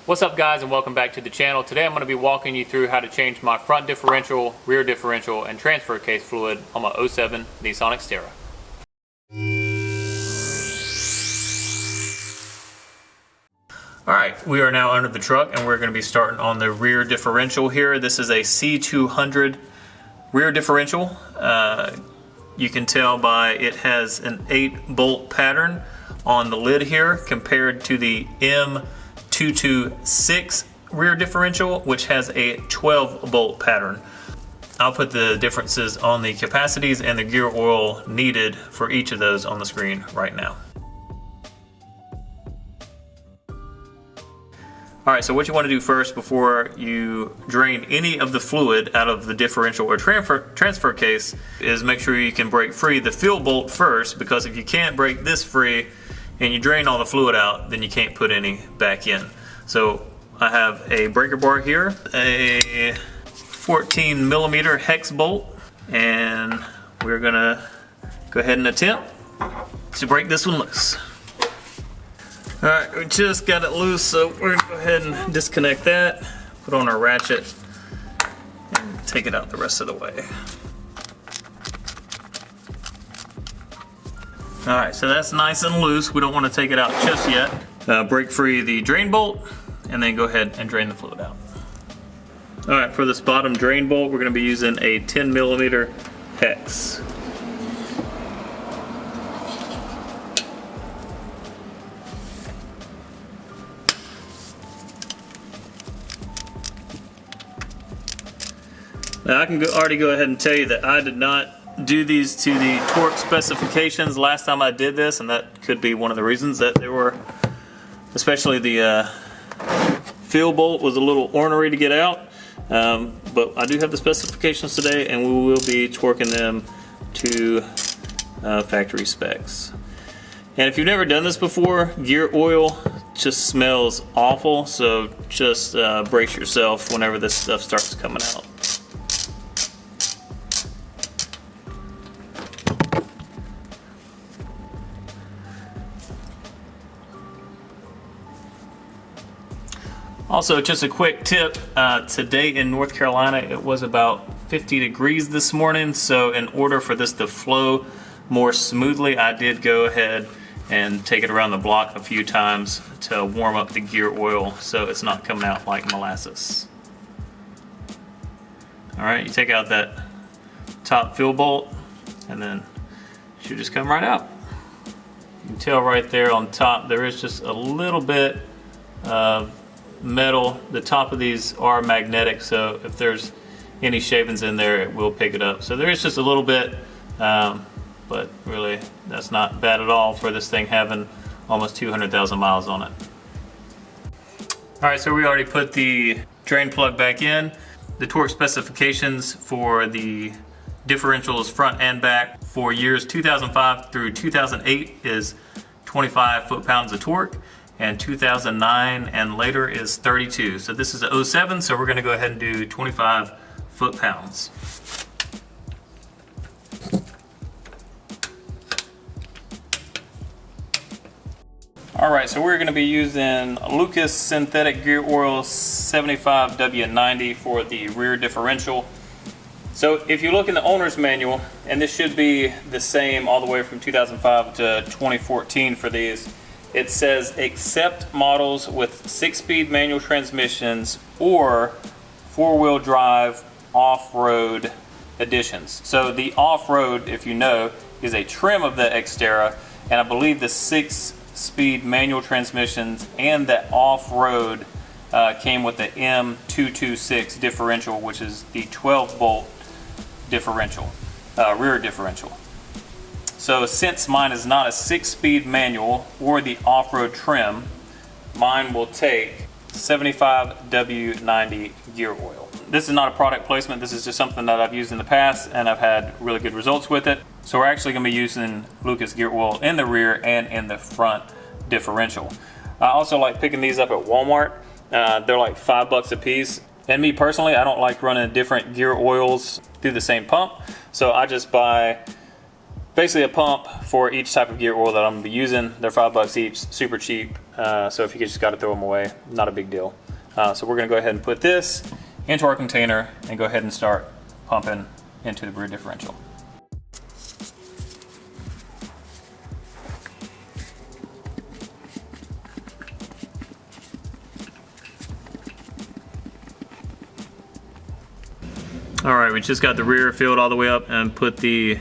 What's up guys, and welcome back to the channel. Today I'm going to be walking you through how to change my front differential, rear differential, and transfer case fluid on my 07 Nissan Xterra. Alright, we are now under the truck and we're going to be starting on the rear differential here. This is a C200 rear differential. You can tell by it has an 8-bolt pattern on the lid here compared to the M226 rear differential, which has a 12-bolt pattern. I'll put the differences on the capacities and the gear oil needed for each of those on the screen right now. Alright, so what you want to do first before you drain any of the fluid out of the differential or transfer case is make sure you can break free the fill bolt first, because if you can't break this free and you drain all the fluid out, then you can't put any back in. So I have a breaker bar here, a 14mm hex bolt, and we're gonna go ahead and attempt to break this one loose. Alright, we just got it loose, so we're gonna go ahead and disconnect that, put on our ratchet, and take it out the rest of the way. Alright, so that's nice and loose. We don't want to take it out just yet. Break free the drain bolt, and then go ahead and drain the fluid out. Alright, for this bottom drain bolt, we're going to be using a 10mm hex. Now I can already go ahead and tell you that I did not do these to the torque specifications last time I did this, and that could be one of the reasons that they were, especially the fill bolt was a little ornery to get out, but I do have the specifications today and we will be torquing them to factory specs. And if you've never done this before, gear oil just smells awful, so just brace yourself whenever this stuff starts coming out. Also, just a quick tip, today in North Carolina it was about 50 degrees this morning, so in order for this to flow more smoothly, I did go ahead and take it around the block a few times to warm up the gear oil so it's not coming out like molasses. Alright, you take out that top fill bolt and then it should just come right out. You can tell right there on top there is just a little bit of metal. The top of these are magnetic, so if there's any shavings in there it will pick it up. So there is just a little bit, but really that's not bad at all for this thing having almost 200,000 miles on it. Alright, so we already put the drain plug back in. The torque specifications for the differentials front and back for years 2005 through 2008 is 25 foot-pounds of torque, and 2009 and later is 32. So this is a 07, so we're going to go ahead and do 25 foot-pounds. Alright, so we're going to be using Lucas synthetic gear oil 75W90 for the rear differential. So if you look in the owner's manual, and this should be the same all the way from 2005 to 2014 for these, it says accept models with 6-speed manual transmissions or 4-wheel drive off-road editions. So the off-road, if you know, is a trim of the Xterra, and I believe the 6-speed manual transmissions and the off-road came with the M226 differential, which is the 12-bolt differential, rear differential. So since mine is not a 6-speed manual or the off-road trim, mine will take 75W90 gear oil. This is not a product placement, this is just something that I've used in the past and I've had really good results with it. So we're actually going to be using Lucas gear oil in the rear and in the front differential. I also like picking these up at Walmart. They're like $5 a piece. And me personally, I don't like running different gear oils through the same pump. So I just buy basically a pump for each type of gear oil that I'm going to be using. They're $5 each, super cheap. so if you just got to throw them away, not a big deal. So we're going to go ahead and put this into our container and go ahead and start pumping into the rear differential. Alright, we just got the rear filled all the way up and put the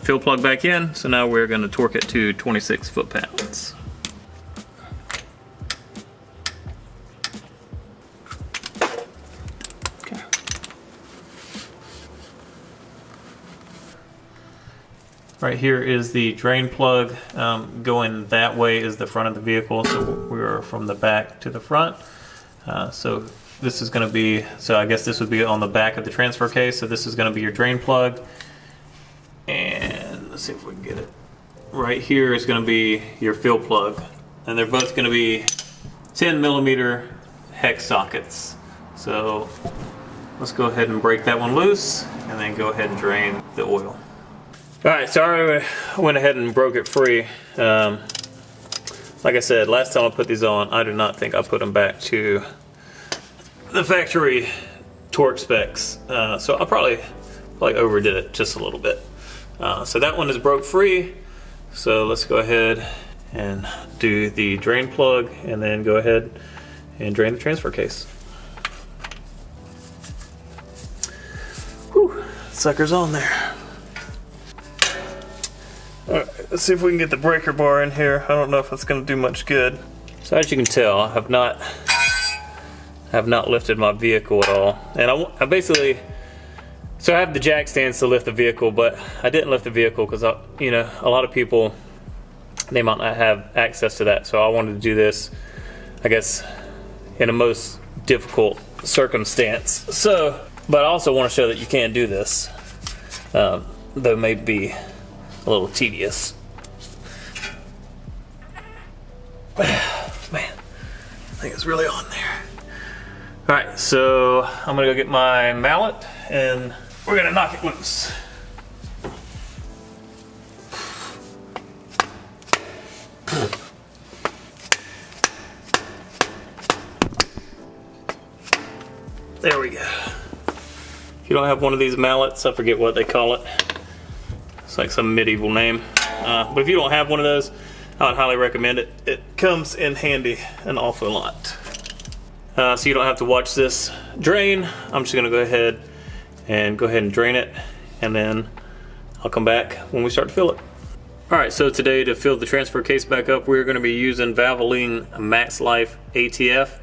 fuel plug back in. So now we're going to torque it to 26 foot-pounds. Okay. Right here is the drain plug. Going that way is the front of the vehicle, so we're from the back to the front. So this is going to be, so I guess this would be on the back of the transfer case. So this is going to be your drain plug. And let's see if we can get it. Right here is going to be your fill plug. And they're both going to be 10mm hex sockets. So let's go ahead and break that one loose and then go ahead and drain the oil. Alright, so I went ahead and broke it free. Like I said, last time I put these on, I do not think I put them back to the factory torque specs, so I probably overdid it just a little bit. So that one is broke free. So let's go ahead and do the drain plug and then go ahead and drain the transfer case. Whew, sucker's on there. Alright, let's see if we can get the breaker bar in here. I don't know if it's going to do much good. So as you can tell, I have not lifted my vehicle at all. And I basically, so I have the jack stands to lift the vehicle, but I didn't lift the vehicle because, you know, a lot of people, they might not have access to that. So I wanted to do this, I guess, in a most difficult circumstance. So, but I also want to show that you can do this, though it may be a little tedious. Man, I think it's really on there. Alright, so I'm gonna go get my mallet and we're gonna knock it loose. There we go. If you don't have one of these mallets, I forget what they call it. It's like some medieval name. But if you don't have one of those, I would highly recommend it. It comes in handy an awful lot. So you don't have to watch this drain. I'm just gonna go ahead and drain it, and then I'll come back when we start to fill it. Alright, so today to fill the transfer case back up, we're gonna be using Valvoline Max Life ATF.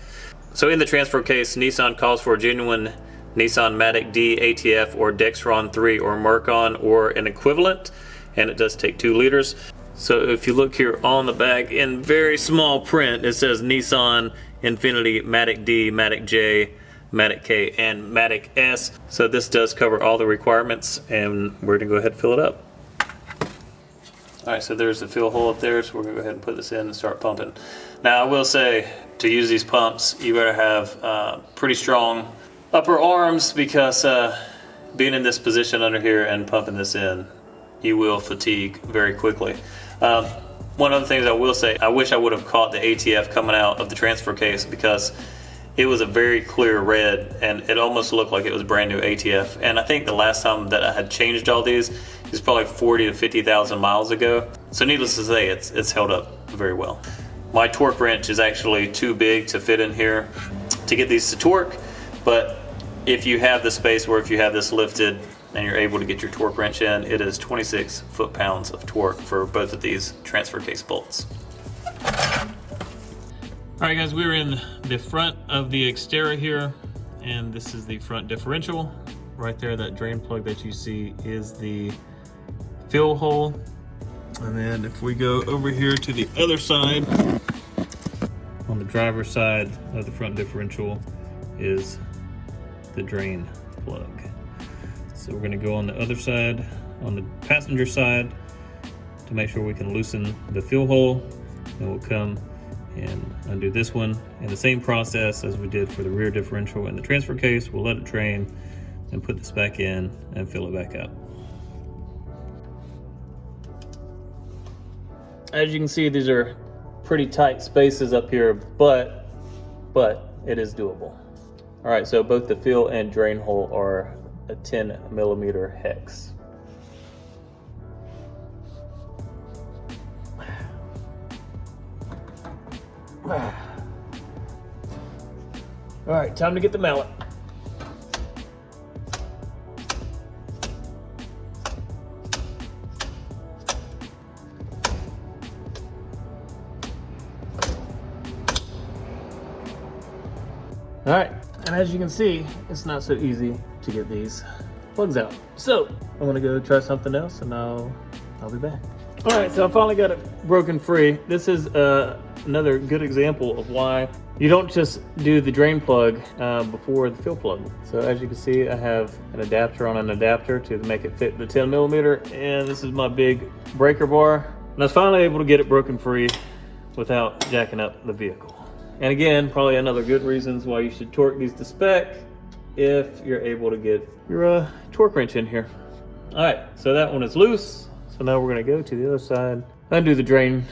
So in the transfer case, Nissan calls for a genuine Nissan Matic D ATF or Dexron 3 or Mercon or an equivalent, and it does take 2 liters. So if you look here on the back in very small print, it says Nissan Infinity Matic D, Matic J, Matic K, and Matic S. So this does cover all the requirements, and we're gonna go ahead and fill it up. All right, so there's the fill hole up there, so we're gonna go ahead and put this in and start pumping. Now I will say, to use these pumps, you better have pretty strong upper arms, because being in this position under here and pumping this in, you will fatigue very quickly. One of the things I will say, I wish I would have caught the ATF coming out of the transfer case, because it was a very clear red and it almost looked like it was brand new ATF. And I think the last time that I had changed all these is probably 40 to 50,000 miles ago. So needless to say, it's held up very well. My torque wrench is actually too big to fit in here to get these to torque, but if you have the space where if you have this lifted and you're able to get your torque wrench in, it is 26 foot-pounds of torque for both of these transfer case bolts. Alright guys, we're in the front of the Xterra here, and this is the front differential. Right there, that drain plug that you see is the fill hole. And then if we go over here to the other side, on the driver's side of the front differential is the drain plug. So we're going to go on the other side, on the passenger side, to make sure we can loosen the fill hole. And we'll come and undo this one. And the same process as we did for the rear differential and the transfer case, we'll let it drain and put this back in and fill it back up. As you can see, these are pretty tight spaces up here, but it is doable. All right, so both the fill and drain hole are a 10mm hex. All right, time to get the mallet. All right, and as you can see, it's not so easy to get these plugs out. So I'm gonna go try something else and I'll be back. All right, so I finally got it broken free. This is another good example of why you don't just do the drain plug before the fill plug. So as you can see, I have an adapter on an adapter to make it fit the 10mm, and this is my big breaker bar. And I was finally able to get it broken free without jacking up the vehicle. And again, probably another good reasons why you should torque these to spec if you're able to get your torque wrench in here. All right, so that one is loose. So now we're gonna go to the other side, undo the drain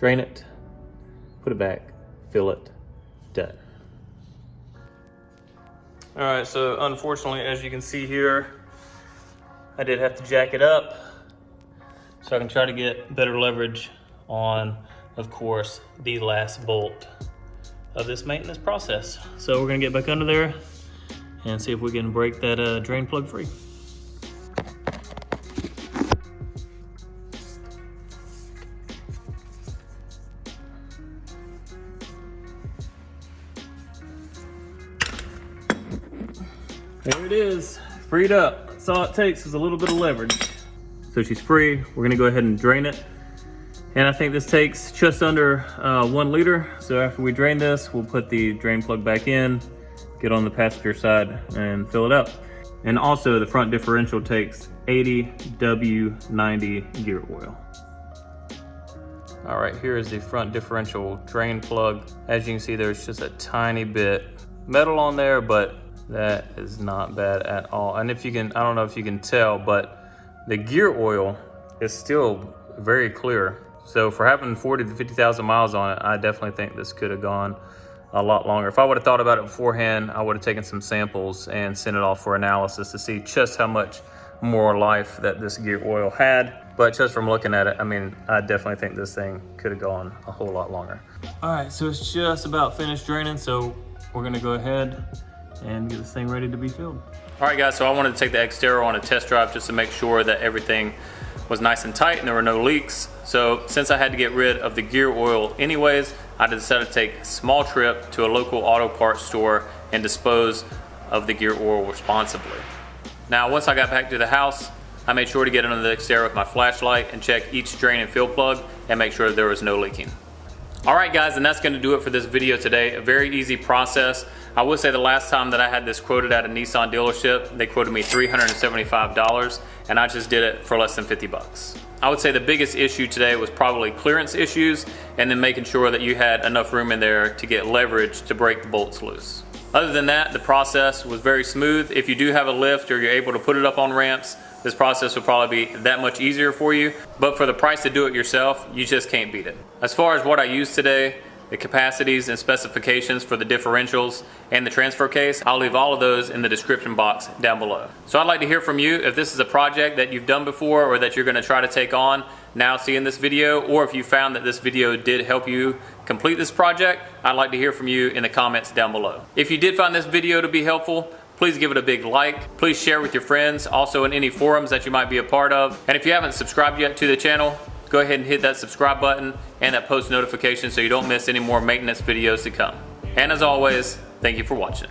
it, put it back, fill it, done. All right, so unfortunately, as you can see here, I did have to jack it up so I can try to get better leverage on, of course, the last bolt of this maintenance process. So we're gonna get back under there and see if we can break that drain plug free. There it is, freed up. That's all it takes is a little bit of leverage. So she's free. We're gonna go ahead and drain it. And I think this takes just under 1 liter. So after we drain this, we'll put the drain plug back in, get on the passenger side and fill it up. And also the front differential takes 80 W90 gear oil. All right, here is the front differential drain plug. As you can see, there's just a tiny bit metal on there, but that is not bad at all. And if you can, I don't know if you can tell, but the gear oil is still very clear. So for having 40 to 50,000 miles on it, I definitely think this could have gone a lot longer. If I would have thought about it beforehand, I would have taken some samples and sent it off for analysis to see just how much more life that this gear oil had. But just from looking at it, I mean, I definitely think this thing could have gone a whole lot longer. All right, so it's just about finished draining. So we're gonna go ahead and get this thing ready to be filled. All right guys, so I wanted to take the Xterra on a test drive just to make sure that everything was nice and tight and there were no leaks. So since I had to get rid of the gear oil anyways, I decided to take a small trip to a local auto parts store and dispose of the gear oil responsibly. Now, once I got back to the house, I made sure to get under the Xterra with my flashlight and check each drain and fill plug and make sure there was no leaking. All right guys, and that's gonna do it for this video today. A very easy process. I would say the last time that I had this quoted at a Nissan dealership, they quoted me $375 and I just did it for less than 50 bucks. I would say the biggest issue today was probably clearance issues and then making sure that you had enough room in there to get leverage to break the bolts loose. Other than that, the process was very smooth. If you do have a lift or you're able to put it up on ramps, this process will probably be that much easier for you. But for the price to do it yourself, you just can't beat it. As far as what I used today, the capacities and specifications for the differentials and the transfer case, I'll leave all of those in the description box down below. So I'd like to hear from you if this is a project that you've done before or that you're gonna try to take on now seeing this video, or if you found that this video did help you complete this project, I'd like to hear from you in the comments down below. If you did find this video to be helpful, please give it a big like. Please share with your friends, also in any forums that you might be a part of. And if you haven't subscribed yet to the channel, go ahead and hit that subscribe button and that post notification so you don't miss any more maintenance videos to come. And as always, thank you for watching.